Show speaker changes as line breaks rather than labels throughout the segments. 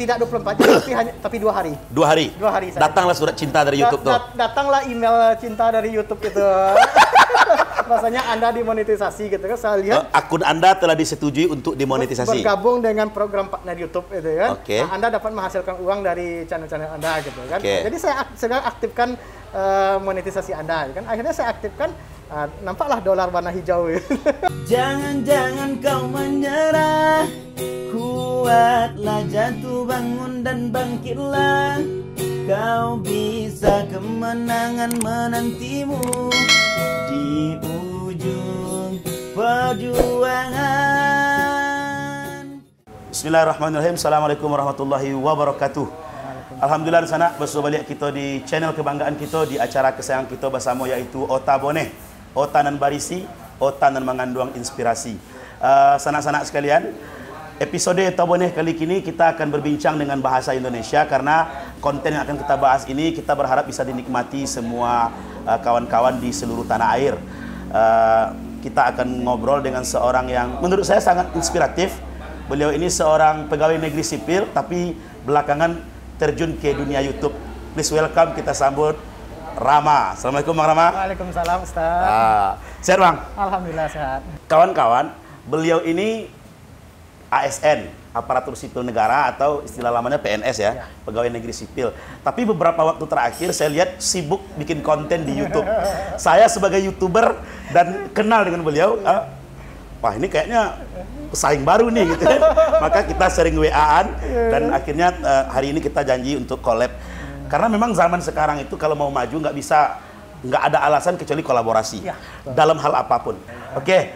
Tidak 24 jam, tapi 2 hari.
2 hari?
2 hari saya.
Datanglah surat cinta dari YouTube tuh?
Datanglah email cinta dari YouTube itu. Rasanya Anda dimonetisasi gitu kan, saya lihat.
Akun Anda telah disetujui untuk dimonetisasi?
Bergabung dengan program partner YouTube itu kan.
Oke.
Nah, Anda dapat menghasilkan uang dari channel-channel Anda gitu kan.
Oke.
Jadi saya sedang aktifkan monetisasi Anda kan. Akhirnya saya aktifkan, nampaklah dolar warna hijau.
Jangan-jangan kau menyerah, kuatlah jatuh bangun dan bangkitlah. Kau bisa kemenangan menantimu di ujung perjuangan.
Bismillahirrahmanirrahim. Assalamualaikum warahmatullahi wabarakatuh. Alhamdulillah di sana bersuah balik kita di channel kebanggaan kita, di acara kesayangan kita bersama, yaitu Ota Boneh, Ota nan barisi, Ota nan mengandung inspirasi. Sanak-sanak sekalian, episode Ota Boneh kali ini kita akan berbincang dengan bahasa Indonesia, karena konten yang akan kita bahas ini kita berharap bisa dinikmati semua kawan-kawan di seluruh tanah air. Kita akan ngobrol dengan seorang yang menurut saya sangat inspiratif. Beliau ini seorang pegawai negeri sipil, tapi belakangan terjun ke dunia YouTube. Please welcome, kita sambut Rama. Assalamualaikum Bang Rama.
Waalaikumsalam Ustaz.
Sehat Bang?
Alhamdulillah sehat.
Kawan-kawan, beliau ini ASN, aparatur sipil negara, atau istilah lamanya PNS ya, pegawai negeri sipil. Tapi beberapa waktu terakhir saya lihat sibuk bikin konten di YouTube. Saya sebagai YouTuber dan kenal dengan beliau, wah ini kayaknya pesaing baru nih gitu kan. Maka kita sering WA-an dan akhirnya hari ini kita janji untuk collab. Karena memang zaman sekarang itu kalau mau maju nggak ada alasan kecuali kolaborasi dalam hal apapun. Oke,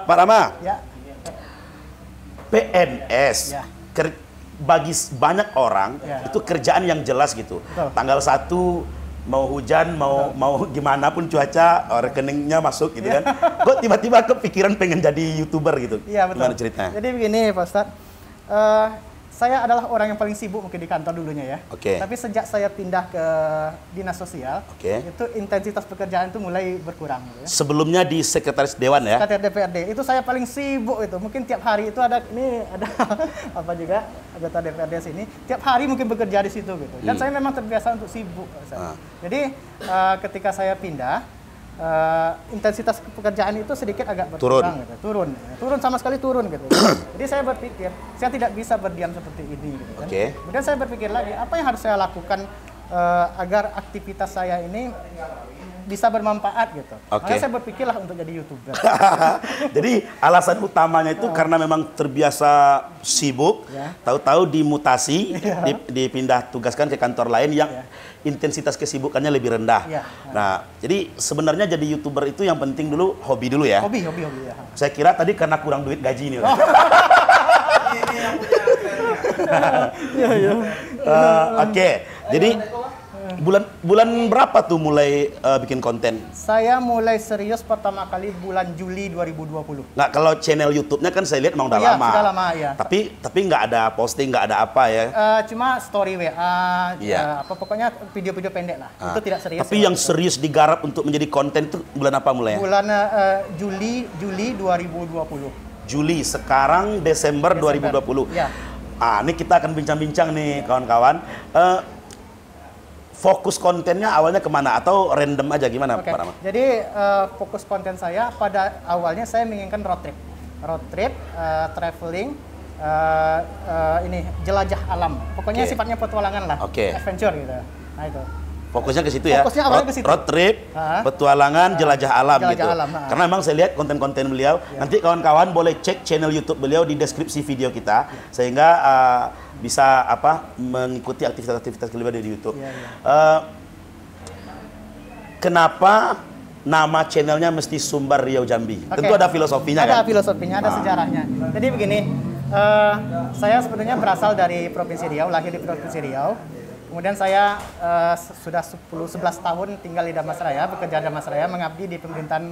Pak Rama.
Ya.
PNS bagi banyak orang itu kerjaan yang jelas gitu. Tanggal 1 mau hujan, mau gimana pun cuaca, rekeningnya masuk gitu kan. Kok tiba-tiba kepikiran pengen jadi YouTuber gitu?
Iya, betul.
Gimana ceritanya?
Jadi begini Pak Ustadz, saya adalah orang yang paling sibuk mungkin di kantor dulunya ya.
Oke.
Tapi sejak saya pindah ke dinas sosial, itu intensitas pekerjaan itu mulai berkurang. Gitu ya.
Sebelumnya di Sekretaris Dewan ya?
Sekretaris DPRD, itu saya paling sibuk itu. Mungkin tiap hari itu ada apa juga anggota DPRD sini. Tiap hari mungkin bekerja di situ gitu. Dan saya memang terbiasa untuk sibuk. Jadi ketika saya pindah, intensitas pekerjaan itu sedikit agak berkurang gitu. Turun sama sekali turun gitu. Jadi saya berpikir saya tidak bisa berdiam seperti ini gitu kan. Kemudian saya berpikir lagi, apa yang harus saya lakukan agar aktivitas saya ini bisa bermanfaat gitu. Makanya saya berpikirlah untuk jadi YouTuber.
Jadi alasan utamanya itu karena memang terbiasa sibuk, tahu-tahu dimutasi, dipindah tugaskan ke kantor lain yang intensitas kesibukannya lebih rendah. Nah, jadi sebenarnya jadi YouTuber itu yang penting dulu hobi dulu ya. Hobi ya. Saya kira tadi karena kurang duit gaji nih. Oke, jadi bulan berapa tuh mulai bikin konten?
Saya mulai serius pertama kali bulan Juli 2020.
Nggak, kalau channel YouTube-nya kan saya lihat emang udah lama.
Sudah lama ya.
Tapi nggak ada posting, nggak ada apa ya?
Cuma story WA, pokoknya video-video pendek lah. Itu tidak serius.
Tapi yang serius digarap untuk menjadi konten itu bulan apa mulainya?
Bulan Juli 2020.
Juli, sekarang Desember 2020.
Ya.
Ini kita akan bincang-bincang nih kawan-kawan. Fokus kontennya awalnya kemana atau random aja gimana Pak Rama?
Jadi fokus konten saya pada awalnya saya menginginkan road trip, traveling, jelajah alam. Pokoknya sifatnya petualangan lah, adventure gitu. Nah itu.
Fokusnya ke situ ya.
Fokusnya awalnya ke situ.
Road trip, petualangan, jelajah alam gitu. Karena memang saya lihat konten-konten beliau. Nanti kawan-kawan boleh cek channel YouTube beliau di deskripsi video kita, sehingga bisa mengikuti aktivitas-aktivitas beliau di YouTube. Kenapa nama channelnya mesti Sumbar Riau Jambi? Tentu ada filosofinya kan?
Ada filosofinya, ada sejarahnya. Jadi begini, saya sebetulnya berasal dari Provinsi Riau, lahir di Provinsi Riau. Kemudian saya sudah 10-11 tahun tinggal di Damasraya, bekerja di Damasraya, mengabdi di pemerintahan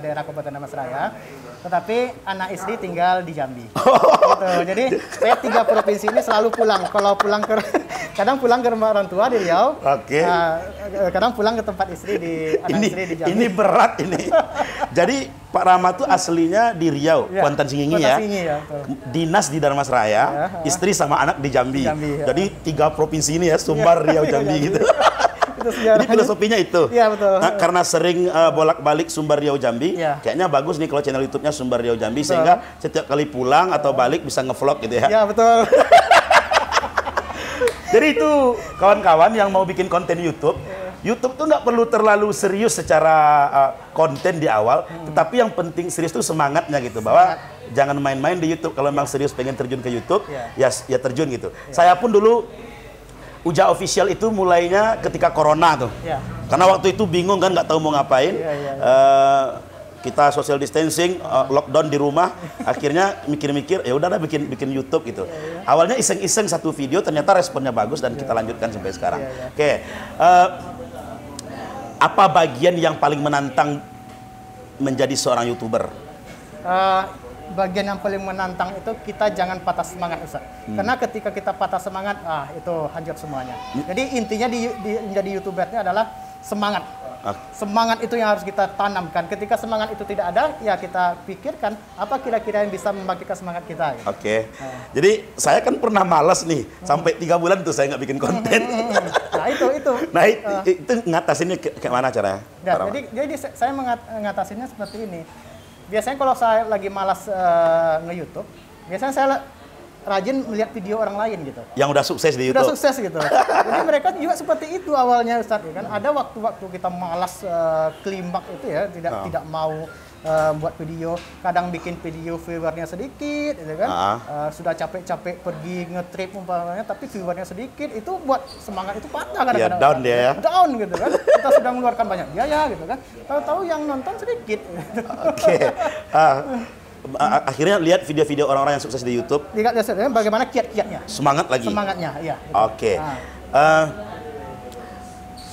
daerah Kabupaten Damasraya. Tetapi anak istri tinggal di Jambi. Gitu. Jadi saya 3 provinsi ini selalu pulang. Kalau pulang kadang pulang ke rumah orang tua di Riau. Kadang pulang ke tempat istri di Jambi.
Ini berat ini. Jadi Pak Rama tuh aslinya di Riau,
Ya,
Kuantan Singingi
Kuantan
ya.
Singingi, ya, betul.
Dinas di Darmasraya,
Ya,
istri sama anak di Jambi.
Jambi, ya.
Jadi 3 provinsi ini ya, Sumbar, Riau, Jambi gitu.
Itu
Jadi
sejarahnya.
filosofinya itu.
Iya, betul.
Nah, karena sering bolak-balik Sumbar, Riau, Jambi,
Ya.
kayaknya bagus nih kalau channel YouTube-nya Sumbar, Riau, Jambi, sehingga setiap kali pulang atau balik bisa ngevlog gitu ya.
Ya, betul.
Jadi itu kawan-kawan yang mau bikin konten YouTube, YouTube tuh nggak perlu terlalu serius secara konten di awal, tetapi yang penting serius tuh semangatnya gitu, bahwa jangan main-main di YouTube. Kalau memang serius pengen terjun ke YouTube, ya terjun gitu. Saya pun dulu Uja Official itu mulainya ketika Corona tuh, karena waktu itu bingung kan, nggak tahu mau ngapain. Kita social distancing, lockdown di rumah, akhirnya mikir-mikir, ya udah bikin YouTube gitu. Awalnya iseng-iseng satu video, ternyata responnya bagus dan kita lanjutkan sampai sekarang. Oke, apa bagian yang paling menantang menjadi seorang YouTuber?
Bagian yang paling menantang itu kita jangan patah semangat, Ustaz. Karena ketika kita patah semangat, itu hancur semuanya. Jadi intinya di menjadi YouTubernya adalah semangat. Semangat itu yang harus kita tanamkan. Ketika semangat itu tidak ada, ya kita pikirkan apa kira-kira yang bisa membangkitkan semangat kita. Gitu.
Oke. Jadi saya kan pernah malas nih, sampai 3 bulan tuh saya nggak bikin konten.
Nah itu.
Nah itu ngatasinnya kayak mana caranya?
Jadi saya ngatasinnya seperti ini. Biasanya kalau saya lagi malas nge-YouTube, biasanya saya rajin melihat video orang lain gitu.
Yang udah sukses di YouTube.
Udah sukses gitu. Jadi mereka juga seperti itu awalnya, Ustaz, ya kan. Ada waktu-waktu kita malas klimak itu ya, tidak mau buat video, kadang bikin video viewernya sedikit gitu kan. Sudah capek-capek pergi nge-trip umpamanya, tapi viewernya sedikit, itu buat semangat itu patah kadang-kadang.
Ya, down dia ya.
Down gitu kan. Kita sudah mengeluarkan banyak biaya gitu kan. Tahu-tahu yang nonton sedikit.
Oke. Akhirnya lihat video-video orang-orang yang sukses di YouTube.
Lihat bagaimana kiat-kiatnya.
Semangat lagi.
Semangatnya, iya.
Oke.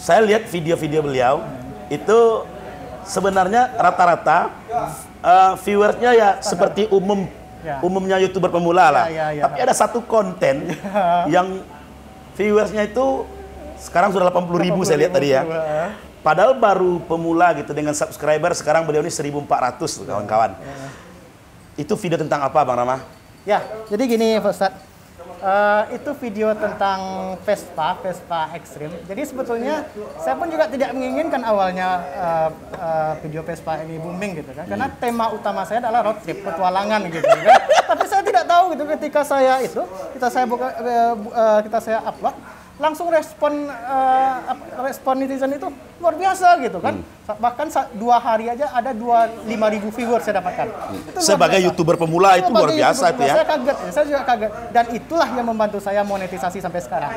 Saya lihat video-video beliau itu sebenarnya rata-rata viewersnya ya seperti umumnya YouTuber pemula lah. Tapi ada satu konten yang viewersnya itu sekarang sudah 80.000 saya lihat tadi ya. Padahal baru pemula gitu dengan subscriber, sekarang beliau ini 1.400 kawan-kawan. Itu video tentang apa, Bang Rama? Ya,
jadi gini, Pak Ustadz. Itu video tentang Vespa ekstrim. Jadi sebetulnya saya pun juga tidak menginginkan awalnya video Vespa ini booming gitu kan. Karena tema utama saya adalah road trip, petualangan gitu kan. Tapi saya tidak tahu gitu ketika saya upload, langsung respon netizen itu luar biasa gitu kan. Bahkan 2 hari aja ada 5.000 viewers saya dapatkan.
Sebagai YouTuber pemula itu luar biasa itu ya.
Saya kaget, saya juga kaget. Dan itulah yang membantu saya monetisasi sampai sekarang.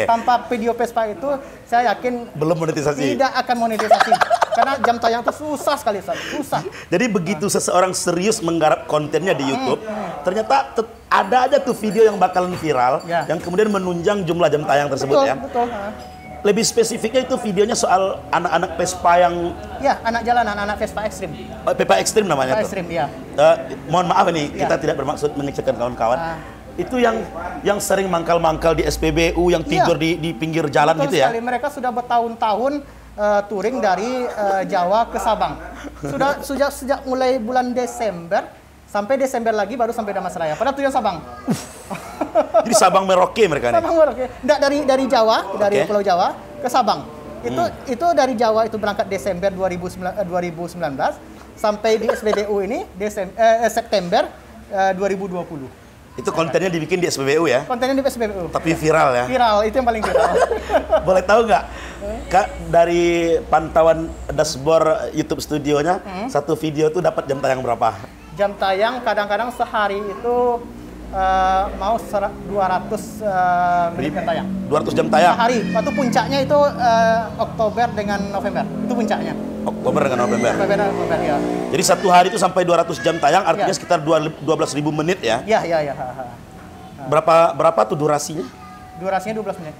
Tanpa video Vespa itu, saya yakin
belum monetisasi.
Tidak akan monetisasi. Karena jam tayang itu susah sekali, susah.
Jadi begitu seseorang serius menggarap kontennya di YouTube, ternyata ada aja tuh video yang bakalan viral, yang kemudian menunjang jumlah jam tayang tersebut.
Betul.
Lebih spesifiknya itu videonya soal anak-anak Vespa yang...
Ya, anak jalanan, anak Vespa ekstrim.
Vespa ekstrim namanya
Vespa
tuh.
ekstrim, ya.
Mohon maaf ini, kita tidak bermaksud mengecewakan kawan-kawan. Itu yang sering mangkal-mangkal di SPBU, yang tidur di pinggir jalan. Betul gitu sekali.
Ya. Mereka sudah bertahun-tahun touring dari Jawa ke Sabang. Sejak mulai bulan Desember, sampai Desember lagi baru sampai Damastraya. Pada tujuan Sabang.
Jadi Sabang Merauke mereka nih.
Sabang Merauke. Enggak dari Jawa, dari Pulau Jawa ke Sabang. Itu dari Jawa itu berangkat Desember 2019 sampai di SPBU ini September 2020.
Itu kontennya dibikin di SPBU ya?
Kontennya di SPBU.
Tapi viral ya?
Viral, itu yang paling viral.
Boleh tahu nggak, Kak, dari pantauan dashboard YouTube studionya, satu video tuh dapat jam tayang berapa?
Jam tayang kadang-kadang sehari itu mau 200 menit jam tayang. 200 jam tayang? Sehari. Waktu puncaknya itu Oktober dengan November. Itu puncaknya.
Oktober dengan November?
November, ya.
Jadi satu hari itu sampai 200 jam tayang, artinya sekitar 12.000 menit ya?
Iya.
Berapa tuh durasinya?
Durasinya 12 menit.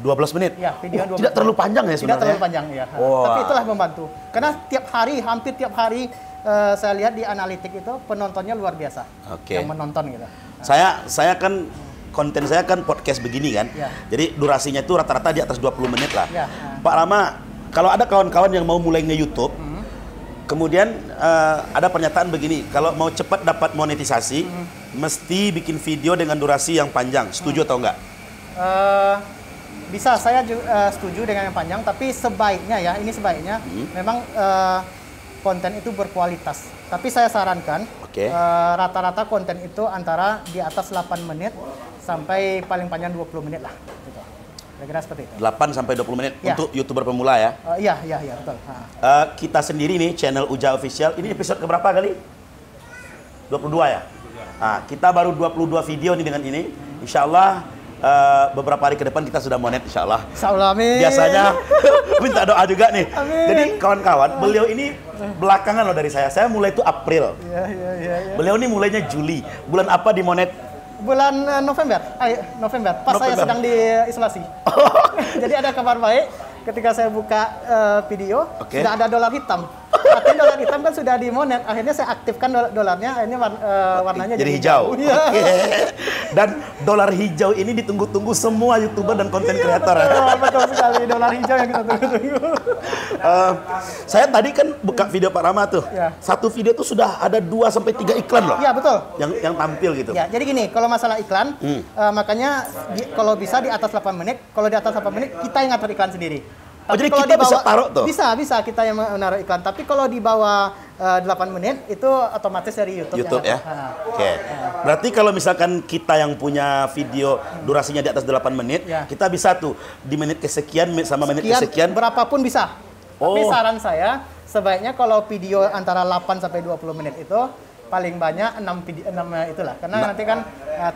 12 menit?
Ya, video 12
tidak terlalu panjang ya sebenarnya?
Tidak terlalu panjang, ya. Tapi itulah membantu. Karena hampir tiap hari saya lihat di analitik itu penontonnya luar biasa. Yang menonton gitu.
Saya kan konten saya kan podcast begini kan. Jadi durasinya itu rata-rata di atas 20 menit lah. Pak Rama, kalau ada kawan-kawan yang mau mulai nge-YouTube, Kemudian ada pernyataan begini, kalau mau cepat dapat monetisasi, mesti bikin video dengan durasi yang panjang. Setuju atau enggak?
Bisa, saya setuju dengan yang panjang, tapi sebaiknya ya, ini sebaiknya memang konten itu berkualitas. Tapi saya sarankan rata-rata konten itu antara di atas 8 menit sampai paling panjang 20 menit lah. Gitu. Kira-kira seperti itu.
8 sampai 20 menit
ya.
Untuk YouTuber pemula ya?
Iya, betul.
Kita sendiri nih, channel Uja Official, ini episode keberapa kali? 22 ya? Nah, kita baru 22 video nih dengan ini. Insya Allah beberapa hari ke depan kita sudah monet, insya Allah.
Insya Allah, amin.
Biasanya minta doa juga nih.
Amin.
Jadi kawan-kawan, beliau ini belakangan loh dari saya. Saya mulai itu April.
Iya.
Beliau ini mulainya Juli. Bulan apa di monet?
Bulan November. November. Pas saya sedang diisolasi. Jadi ada kabar baik. Ketika saya buka video, sudah ada dolar hitam. Artinya dolar hitam kan sudah dimonet. Akhirnya saya aktifkan dolarnya, akhirnya warnanya jadi hijau.
Dan dolar hijau ini ditunggu-tunggu semua YouTuber dan konten kreator.
Betul sekali, dolar hijau yang kita tunggu-tunggu.
Saya tadi kan buka video Pak Rama tuh.
Ya.
Satu video tuh sudah ada 2-3 iklan loh.
Iya, betul.
Yang tampil gitu.
Ya, jadi gini, kalau masalah iklan, makanya kalau bisa di atas 8 menit, kalau di atas 8 menit kita yang ngatur iklan sendiri. Tapi
jadi
kalau
kita bisa taruh tuh?
Bisa kita yang menaruh iklan. Tapi kalau di bawah 8 menit, itu otomatis dari YouTube
ya? Oke. Berarti kalau misalkan kita yang punya video durasinya di atas 8 menit, kita bisa tuh di menit kesekian sama menit kesekian.
Berapapun bisa. Tapi saran saya, sebaiknya kalau video antara 8 sampai 20 menit itu, paling banyak 6 itulah. Karena nanti kan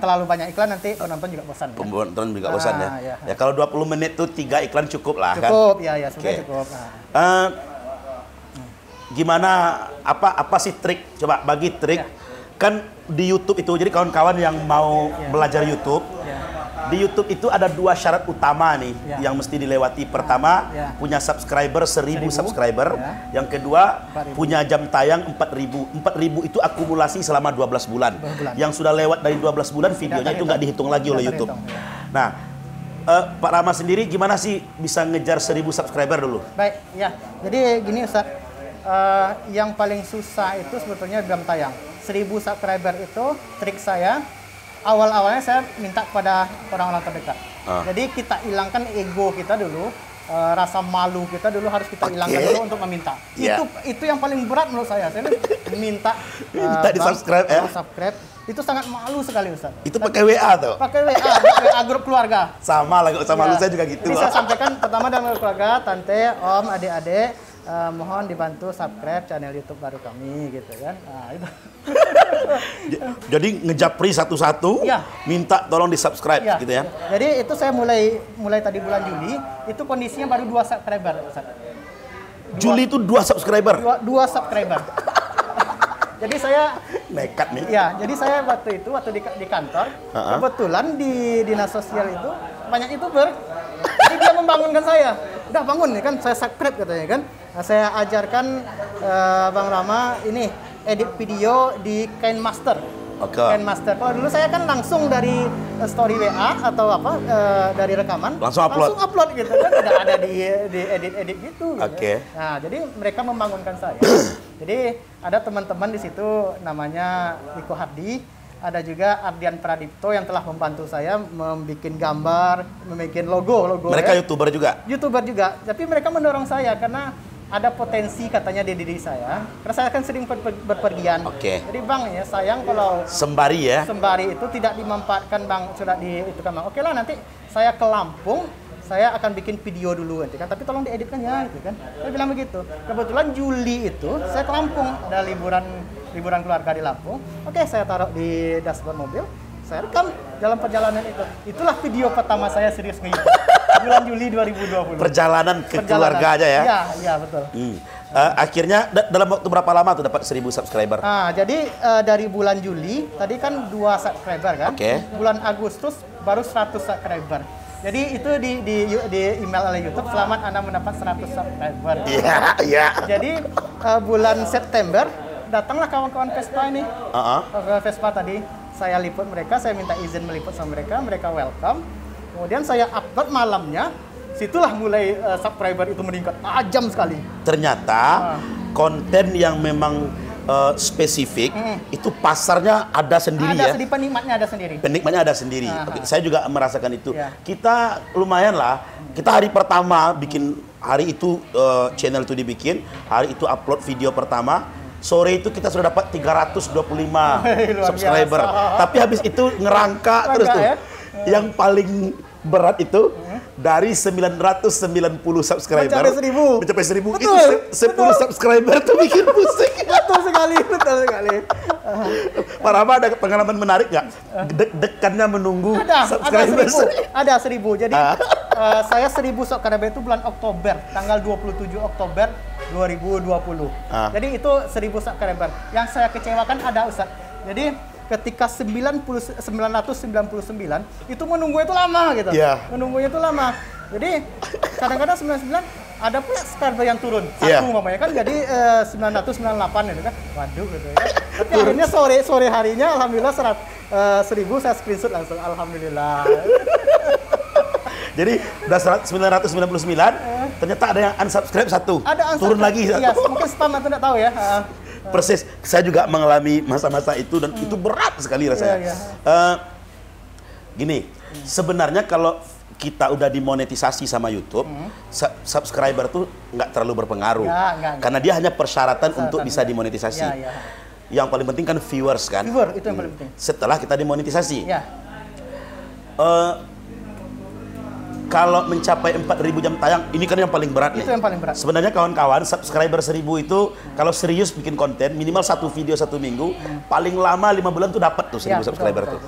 terlalu banyak iklan, nanti penonton juga bosan.
Penonton juga bosan ya. Ya kalau 20 menit tuh 3 iklan cukup lah kan?
Cukup, ya sebenarnya cukup.
Gimana, apa sih trik? Coba bagi trik. Kan di YouTube itu, jadi kawan-kawan yang mau belajar YouTube, di YouTube itu ada 2 syarat utama nih yang mesti dilewati. Pertama, punya subscriber 1000 subscriber. Yang kedua, punya jam tayang 4000. 4000 itu akumulasi selama 12 bulan. Yang sudah lewat dari 12 bulan, videonya itu nggak dihitung lagi oleh YouTube. Nah, Pak Rama sendiri gimana sih bisa ngejar 1000 subscriber dulu?
Baik, ya. Jadi gini Ustaz, yang paling susah itu sebetulnya jam tayang. 1000 subscriber itu trik saya. Awal-awalnya saya minta kepada orang-orang terdekat. Jadi kita hilangkan ego kita dulu, rasa malu kita dulu harus kita hilangkan dulu untuk meminta. Itu yang paling berat menurut saya. Saya minta
di subscribe ya.
Subscribe. Itu sangat malu sekali Ustaz.
Itu pakai WA tuh?
Pakai WA grup keluarga.
Sama lah, sama malu saya juga gitu.
Jadi saya sampaikan pertama dalam grup keluarga, tante, om, adik-adik, mohon dibantu subscribe channel YouTube baru kami gitu kan. Nah, itu.
Jadi ngejapri satu-satu, minta tolong di-subscribe gitu ya.
Jadi itu saya mulai tadi bulan Juli, itu kondisinya baru 2 subscriber.
Juli itu 2 subscriber?
2 subscriber. Jadi saya
nekat nih.
Ya, jadi saya waktu di kantor, kebetulan di dinas sosial itu banyak YouTuber. Jadi dia membangunkan saya. Udah bangun nih kan, saya subscribe katanya kan. Nah, saya ajarkan Bang Rama ini edit video di KineMaster. KineMaster. Kalau dulu saya kan langsung dari story WA atau apa dari rekaman
langsung
upload gitu kan, tidak ada di edit gitu. Nah, jadi mereka membangunkan saya. Jadi ada teman-teman di situ namanya Niko Hardi, ada juga Ardian Pradipto yang telah membantu saya membuat gambar, membuat logo.
Mereka YouTuber juga?
YouTuber juga, tapi mereka mendorong saya karena ada potensi katanya di diri saya. Karena saya kan sering berpergian. Jadi Bang ya sayang kalau sembari itu tidak dimanfaatkan Bang, sudah itu kan Bang. Oke lah, nanti saya ke Lampung, saya akan bikin video dulu nanti kan, tapi tolong dieditkan ya gitu kan. Saya bilang begitu. Kebetulan Juli itu saya ke Lampung, ada liburan keluarga di Lampung. Oke, saya taruh di dashboard mobil, saya rekam dalam perjalanan itu. Itulah video pertama saya serius nge-YouTube. Bulan Juli 2020.
Perjalanan keluarga aja ya?
Iya, betul.
Akhirnya dalam waktu berapa lama tuh dapat 1000 subscriber?
Nah, jadi dari bulan Juli, tadi kan 2 subscriber kan? Bulan Agustus baru 100 subscriber. Jadi itu di email oleh YouTube, selamat Anda mendapat 100 subscriber.
Iya.
Jadi bulan September datanglah kawan-kawan Vespa ini. Vespa tadi saya liput mereka, saya minta izin meliput sama mereka, mereka welcome. Kemudian saya upload malamnya, situlah mulai subscriber itu meningkat tajam sekali.
Ternyata konten yang memang spesifik, itu pasarnya ada sendiri ya.
Ada, penikmatnya ada sendiri.
Penikmatnya ada sendiri. Oke, saya juga merasakan itu.
Ya.
Kita lumayan lah. Kita hari pertama bikin, hari itu channel itu dibikin, hari itu upload video pertama. Sore itu kita sudah dapat 325 subscriber. Tapi habis itu ngerangka terus tuh.
Ya?
Yang paling berat itu dari 990 subscriber mencapai 1000
Betul,
itu 10 subscriber tuh bikin pusing.
Betul sekali.
Pak Rama ada pengalaman menarik nggak? Deg-degannya menunggu subscriber.
Ada 1000. Jadi saya 1000 subscriber itu bulan Oktober, tanggal 27 Oktober 2020. Jadi itu 1000 subscriber. Yang saya kecewakan ada Ustaz. Jadi ketika 999 itu menunggu itu lama gitu. Menunggunya itu lama. Jadi kadang-kadang 99 ada pula subscriber yang turun. Satu umpamanya kan jadi 998 gitu kan. Waduh gitu ya. Tapi akhirnya sore harinya alhamdulillah 1000 saya screenshot langsung. Alhamdulillah.
Jadi udah 999 ternyata ada yang unsubscribe satu.
Ada
turun lagi satu.
Iya, mungkin spam atau enggak tahu ya.
Persis, saya juga mengalami masa-masa itu dan itu berat sekali rasanya. Gini, sebenarnya kalau kita udah dimonetisasi sama YouTube, subscriber tuh nggak terlalu berpengaruh, karena dia hanya persyaratan untuk bisa dimonetisasi. Yang paling penting kan viewers kan.
Viewer itu yang paling penting.
Setelah kita dimonetisasi. Kalau mencapai 4.000 jam tayang, ini kan yang paling berat nih.
Itu yang paling berat.
Sebenarnya kawan-kawan, subscriber 1000 itu kalau serius bikin konten, minimal 1 video 1 minggu, paling lama 5 bulan tuh dapat tuh 1000 subscriber tuh.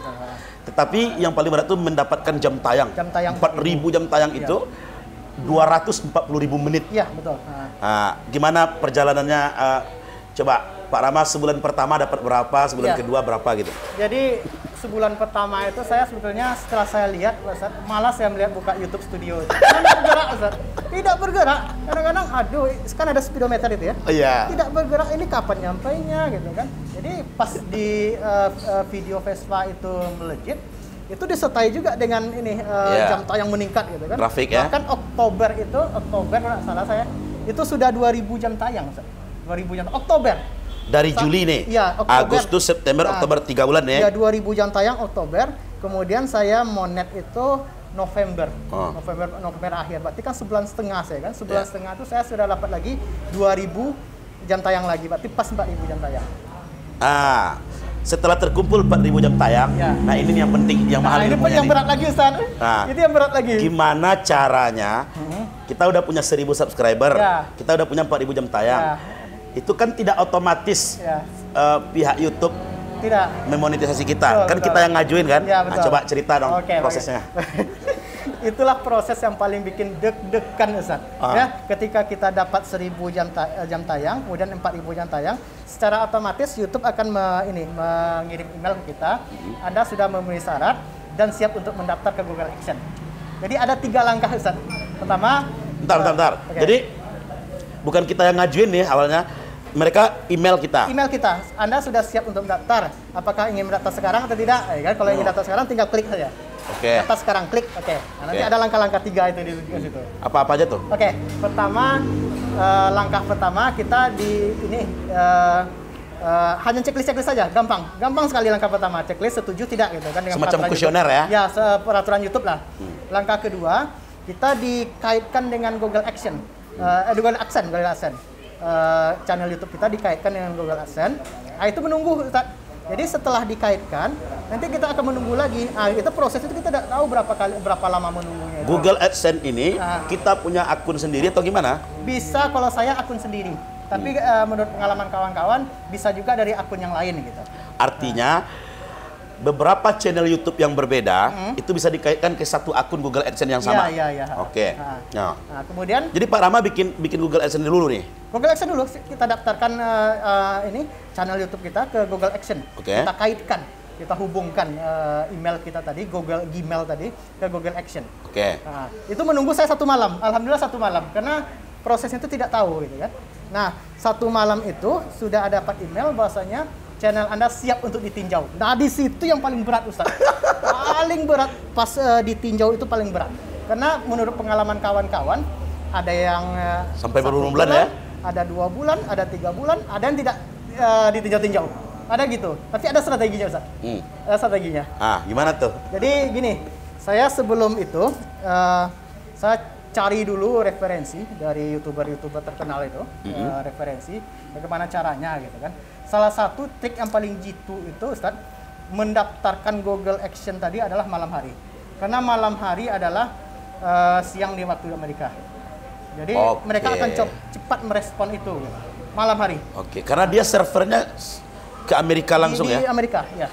Tetapi yang paling berat tuh mendapatkan jam tayang. 4.000 jam tayang itu 240.000 menit.
Iya, betul.
Gimana perjalanannya? Coba Pak Rama, sebulan pertama dapat berapa, sebulan kedua berapa gitu?
Jadi sebulan pertama itu saya sebetulnya setelah saya lihat, Ustaz, malas saya melihat buka YouTube Studio. Tidak bergerak, Ustaz. Tidak bergerak. Kadang-kadang, aduh, kan ada speedometer itu ya. Tidak bergerak, ini kapan nyampainya gitu kan. Jadi pas di video Vespa itu melejit, itu disertai juga dengan ini jam tayang meningkat gitu kan.
Grafik ya.
Bahkan Oktober kalau salah saya, itu sudah 2000 jam tayang, Ustaz. 2000 jam Oktober.
Dari Juli nih, Agustus, September, Oktober, 3 bulan ya?
Ya, 2000 jam tayang Oktober, kemudian saya monet itu November akhir, berarti kan sebulan setengah saya kan, sebulan setengah itu saya sudah dapat lagi 2000 jam tayang lagi, berarti pas 4000 jam tayang.
Setelah terkumpul 4000 jam tayang, nah ini yang penting, yang mahal
ini yang berat lagi Ustaz. Itu yang berat lagi.
Gimana caranya, kita udah punya 1000 subscriber, kita udah punya 4000 jam tayang. Itu kan tidak otomatis pihak YouTube memonetisasi kita. Kan kita yang ngajuin kan? Coba cerita dong prosesnya. Itulah proses yang paling bikin deg-degan Ustaz. Ya, ketika kita dapat 1000 jam tayang, kemudian 4000 jam tayang, secara otomatis YouTube akan mengirim email ke kita. Anda sudah memenuhi syarat dan siap untuk mendaftar ke Google Action. Jadi ada 3 langkah Ustaz. Pertama, bentar. Jadi bukan kita yang ngajuin nih awalnya, mereka email kita.
Email kita. Anda sudah siap untuk mendaftar. Apakah ingin mendaftar sekarang atau tidak? Kan kalau ingin daftar sekarang tinggal klik saja. Daftar sekarang, klik. Nah, nanti ada langkah-langkah 3 itu di situ.
Apa aja tuh?
Pertama, langkah pertama kita hanya checklist saja, gampang sekali langkah pertama, checklist setuju tidak gitu kan dengan
semacam kuesioner ya?
Ya, peraturan YouTube lah. Langkah kedua, kita dikaitkan dengan Google Action, Google AdSense. Channel YouTube kita dikaitkan dengan Google AdSense. Itu menunggu Ustaz. Jadi setelah dikaitkan, nanti kita akan menunggu lagi. Itu proses itu kita tidak tahu berapa lama menunggunya.
Google AdSense ini kita punya akun sendiri atau gimana?
Bisa, kalau saya akun sendiri. Tapi menurut pengalaman kawan-kawan bisa juga dari akun yang lain gitu.
Artinya beberapa channel YouTube yang berbeda itu bisa dikaitkan ke satu akun Google AdSense yang sama.
Iya.
Oke.
Kemudian,
jadi Pak Rama bikin Google AdSense dulu nih.
Google AdSense dulu kita daftarkan channel YouTube kita ke Google AdSense. Kita kaitkan, kita hubungkan email kita tadi, Google Gmail tadi ke Google AdSense. Itu menunggu saya 1 malam. Alhamdulillah 1 malam karena prosesnya itu tidak tahu gitu kan. Nah, 1 malam itu sudah ada dapat email bahwasanya channel Anda siap untuk ditinjau. Nah, di situ yang paling berat, Ustaz. Paling berat pas ditinjau itu paling berat. Karena menurut pengalaman kawan-kawan, ada yang
sampai berbulan-bulan ya?
ada 2 bulan, ada 3 bulan, ada yang tidak ditinjau-tinjau. Ada gitu. Tapi ada strateginya, Ustaz. Ada strateginya.
Gimana tuh?
Jadi gini, saya sebelum itu saya cari dulu referensi dari YouTuber terkenal itu, referensi bagaimana caranya gitu kan. Salah satu trik yang paling jitu itu, Ustaz, mendaftarkan Google Action tadi adalah malam hari. Karena malam hari adalah siang di waktu Amerika. Jadi mereka akan cepat merespon itu gitu. Malam hari.
Karena dia servernya ke Amerika langsung
di Amerika, ya.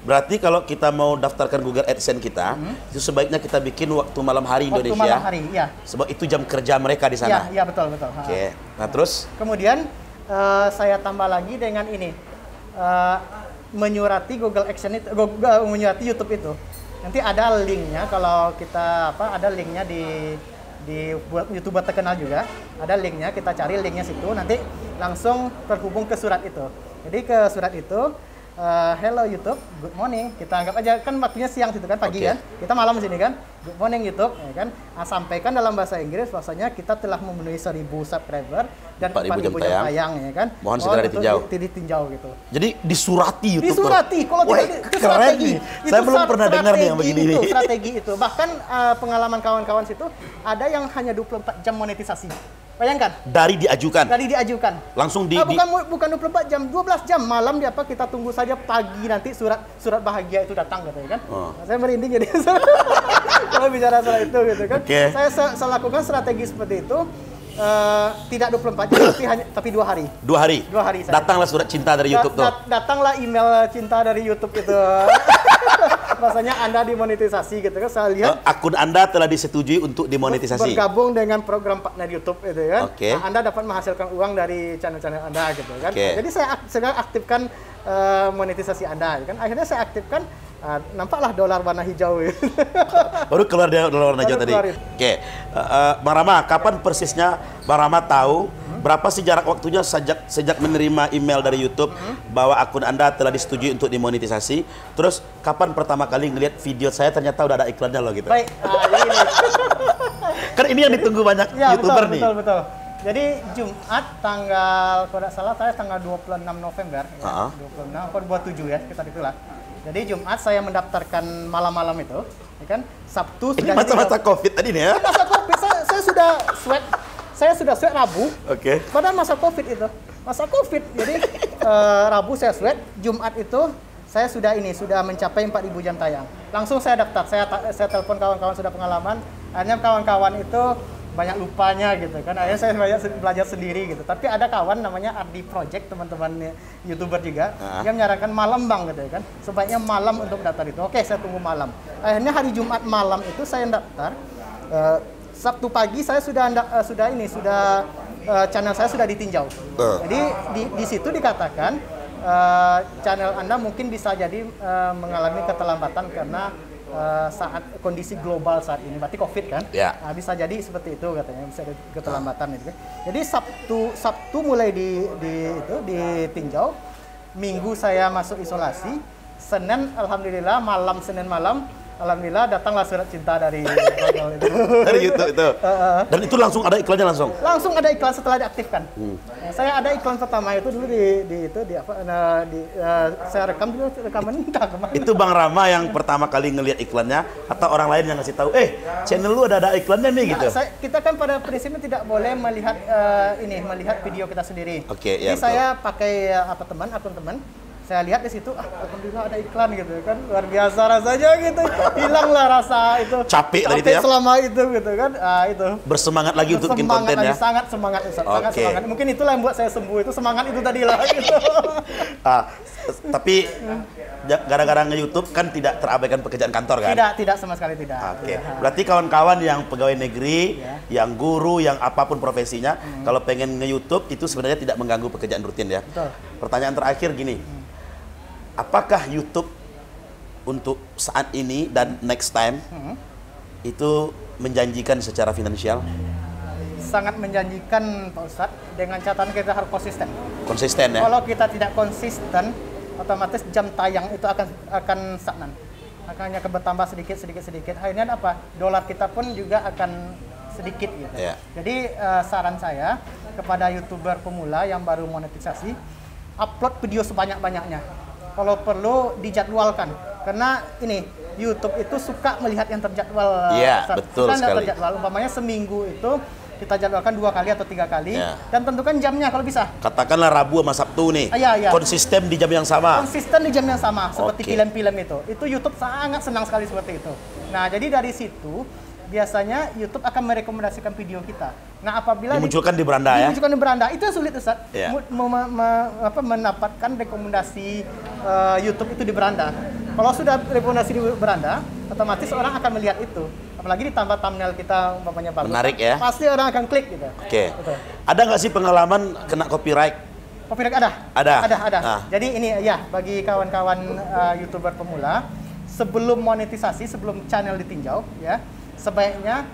Berarti kalau kita mau daftarkan Google AdSense kita, itu sebaiknya kita bikin waktu malam hari Indonesia.
Waktu malam hari, ya.
Sebab itu jam kerja mereka di sana.
Iya, betul.
Nah, terus?
Kemudian saya tambah lagi dengan ini. Menyurati Google Action itu, menyurati YouTube itu. Nanti ada linknya kalau kita ada linknya di buat YouTuber terkenal juga. Ada linknya, kita cari linknya situ, nanti langsung terhubung ke surat itu. Jadi ke surat itu, hello YouTube, good morning. Kita anggap aja kan waktunya siang situ kan, pagi kan. Kita malam sini kan. Good morning YouTube, ya kan. Sampaikan dalam bahasa Inggris bahwasanya kita telah memenuhi 1000 subscriber dan 4.000 jam tayang, ya kan.
Mohon segera
ditinjau gitu.
Jadi disurati YouTube.
Disurati. Kalau tidak itu strategi.
Saya belum pernah dengar nih yang begini.
Itu strategi itu. Bahkan pengalaman kawan-kawan situ ada yang hanya 24 jam monetisasi. Bayangkan. Dari diajukan. Langsung bukan 24 jam, 12 jam malam kita tunggu saja pagi nanti surat bahagia itu datang katanya kan. Saya merinding jadi kalau bicara soal itu gitu kan. Saya lakukan strategi seperti itu. Tidak 24 jam tapi 2 hari.
2 hari. Datanglah surat cinta dari YouTube tuh.
Datanglah email cinta dari YouTube itu. Rasanya Anda dimonetisasi gitu kan. Saya lihat
akun Anda telah disetujui untuk dimonetisasi.
Bergabung dengan program partner YouTube itu kan. Nah, Anda dapat menghasilkan uang dari channel-channel Anda gitu kan. Jadi saya aktifkan monetisasi Anda kan. Akhirnya saya aktifkan, nampaklah dolar warna hijau.
Baru keluar dia dolar warna hijau tadi. Bang Rama, kapan persisnya Bang Rama tahu berapa sih jarak waktunya sejak menerima email dari YouTube bahwa akun Anda telah disetujui untuk dimonetisasi? Terus kapan pertama kali ngelihat video saya ternyata udah ada iklannya loh gitu?
Baik, ini.
Kan ini yang ditunggu banyak YouTuber nih.
Betul. Jadi Jumat kalau tidak salah saya tanggal 26 November, 26 atau 27 ya, sekitar itulah. Jadi Jumat saya mendaftarkan malam-malam itu, ya kan? Sabtu
ini masa-masa COVID tadi nih ya?
Masa COVID, saya sudah sweat Rabu. Padahal masa COVID itu, Jadi Rabu saya sweat, Jumat itu saya sudah mencapai 4.000 jam tayang. Langsung saya daftar, saya telepon kawan-kawan sudah pengalaman. Akhirnya kawan-kawan itu banyak lupanya gitu kan. Akhirnya saya banyak belajar sendiri gitu. Tapi ada kawan namanya Ardi Project, teman-teman YouTuber juga, yang menyarankan malam Bang gitu kan. Sebaiknya malam untuk daftar itu. Oke, saya tunggu malam. Akhirnya hari Jumat malam itu saya daftar. Sabtu pagi saya channel saya sudah ditinjau. Jadi di situ dikatakan channel Anda mungkin bisa jadi mengalami keterlambatan karena saat kondisi global saat ini, berarti COVID kan, bisa jadi seperti itu katanya, bisa ada keterlambatan itu kan. Jadi Sabtu mulai ditinjau, Minggu saya masuk isolasi, Senin alhamdulillah Senin malam alhamdulillah datanglah surat cinta dari
dari YouTube itu. Dan itu langsung ada iklannya langsung.
Langsung ada iklan setelah diaktifkan. Saya ada iklan pertama itu dulu saya rekam dulu rekaman entah kemana.
Itu Bang Rama yang pertama kali ngelihat iklannya atau orang lain yang ngasih tahu, channel lu ada iklannya nih gitu.
Kita kan pada prinsipnya tidak boleh melihat video kita sendiri. Jadi saya pakai akun teman. Saya lihat di situ, alhamdulillah ada iklan gitu kan, luar biasa rasanya gitu, hilanglah rasa itu
capek tadi itu ya
selama itu gitu kan, itu
bersemangat lagi untuk bikin konten ya.
Sangat semangat. Mungkin itulah yang buat saya sembuh, itu semangat itu tadi lah gitu.
Tapi gara-gara nge-YouTube kan tidak terabaikan pekerjaan kantor kan?
Tidak sama sekali tidak.
Berarti kawan-kawan yang pegawai negeri, yang guru, yang apapun profesinya, kalau pengen nge-YouTube itu sebenarnya tidak mengganggu pekerjaan rutin ya.
Betul.
Pertanyaan terakhir gini. Apakah YouTube untuk saat ini dan next time itu menjanjikan secara finansial?
Sangat menjanjikan Pak Ustadz, dengan catatan kita harus konsisten.
Konsisten ya?
Kalau kita tidak konsisten, otomatis jam tayang itu akan stagnan. Hanya bertambah sedikit. Akhirnya apa? Dolar kita pun juga akan sedikit gitu. Jadi saran saya, kepada YouTuber pemula yang baru monetisasi, upload video sebanyak-banyaknya. Kalau perlu dijadwalkan, karena ini YouTube itu suka melihat yang terjadwal.
Iya, betul sekali.
Terjadwal, umpamanya seminggu itu kita jadwalkan 2 kali atau 3 kali, dan tentukan jamnya kalau bisa.
Katakanlah Rabu sama Sabtu nih, konsisten di jam yang sama.
Konsisten di jam yang sama, seperti film-film itu. Itu YouTube sangat senang sekali seperti itu. Nah, jadi dari situ biasanya YouTube akan merekomendasikan video kita. Nah, apabila
dimunculkan di beranda ya.
Dimunculkan di beranda, itu yang sulit Ustaz. Mendapatkan rekomendasi YouTube itu di beranda. Kalau sudah rekomendasi di beranda, otomatis orang akan melihat itu. Apalagi ditambah thumbnail kita umpamanya bagus.
Menarik ya.
Pasti orang akan klik gitu.
Oke. Ada nggak sih pengalaman kena copyright?
Copyright ada.
Ada.
Nah. Jadi ini ya bagi kawan-kawan YouTuber pemula, sebelum monetisasi, sebelum channel ditinjau ya, sebaiknya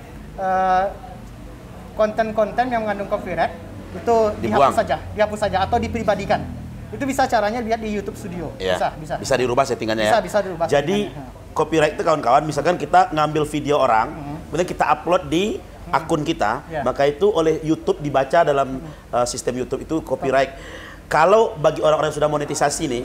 konten-konten yang mengandung copyright itu dihapus saja atau dipribadikan. Itu bisa caranya lihat di YouTube Studio.
Ya. Bisa dirubah settingannya ya.
Bisa dirubah.
Jadi copyright itu kawan-kawan, misalkan kita ngambil video orang, kemudian kita upload di akun kita, maka itu oleh YouTube dibaca dalam sistem YouTube itu copyright. Kalau bagi orang-orang yang sudah monetisasi nih,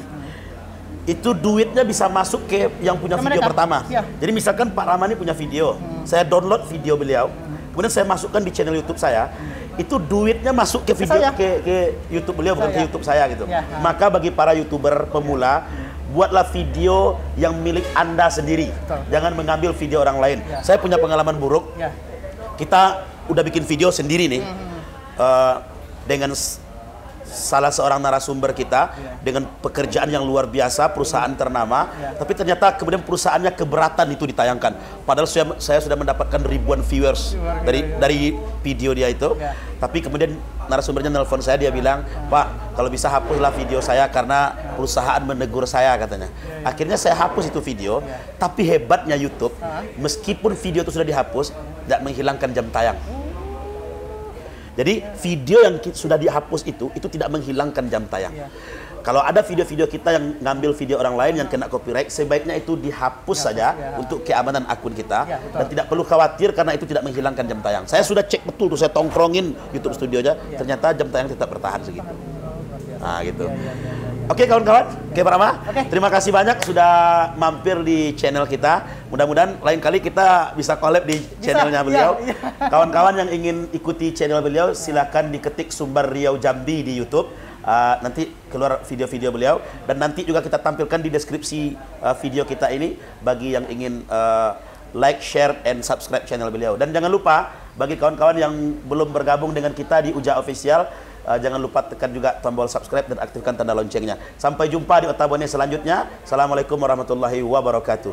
itu duitnya bisa masuk ke yang punya video pertama. Jadi misalkan Pak Ramani punya video, saya download video beliau, kemudian saya masukkan di channel YouTube saya, itu duitnya masuk ke video ke YouTube beliau, bukan ke YouTube saya gitu. Maka bagi para YouTuber pemula, buatlah video yang milik Anda sendiri. Jangan mengambil video orang lain. Saya punya pengalaman buruk. Kita udah bikin video sendiri nih dengan salah seorang narasumber kita dengan pekerjaan yang luar biasa, perusahaan ternama, tapi ternyata kemudian perusahaannya keberatan itu ditayangkan. Padahal saya sudah mendapatkan ribuan viewers dari video dia itu. Tapi kemudian narasumbernya nelpon saya, dia bilang, "Pak, kalau bisa hapuslah video saya karena perusahaan menegur saya," katanya. Akhirnya saya hapus itu video, tapi hebatnya YouTube, meskipun video itu sudah dihapus, tidak menghilangkan jam tayang. Jadi video yang sudah dihapus itu tidak menghilangkan jam tayang. Kalau ada video-video kita yang ngambil video orang lain yang kena copyright, sebaiknya itu dihapus saja untuk keamanan akun kita, dan tidak perlu khawatir karena itu tidak menghilangkan jam tayang. Saya sudah cek betul tuh, saya tongkrongin YouTube Studionya, ternyata jam tayang tetap bertahan segitu. Nah gitu. Oke kawan-kawan, oke Pak Rama, terima kasih banyak sudah mampir di channel kita. Mudah-mudahan lain kali kita bisa collab di channelnya beliau. Kawan-kawan yang ingin ikuti channel beliau, silakan diketik Sumber Riau Jambi di YouTube. Nanti keluar video-video beliau, dan nanti juga kita tampilkan di deskripsi video kita ini bagi yang ingin like, share, and subscribe channel beliau. Dan jangan lupa bagi kawan-kawan yang belum bergabung dengan kita di Uja Official, jangan lupa tekan juga tombol subscribe dan aktifkan tanda loncengnya. Sampai jumpa di Otabone selanjutnya. Assalamualaikum warahmatullahi wabarakatuh.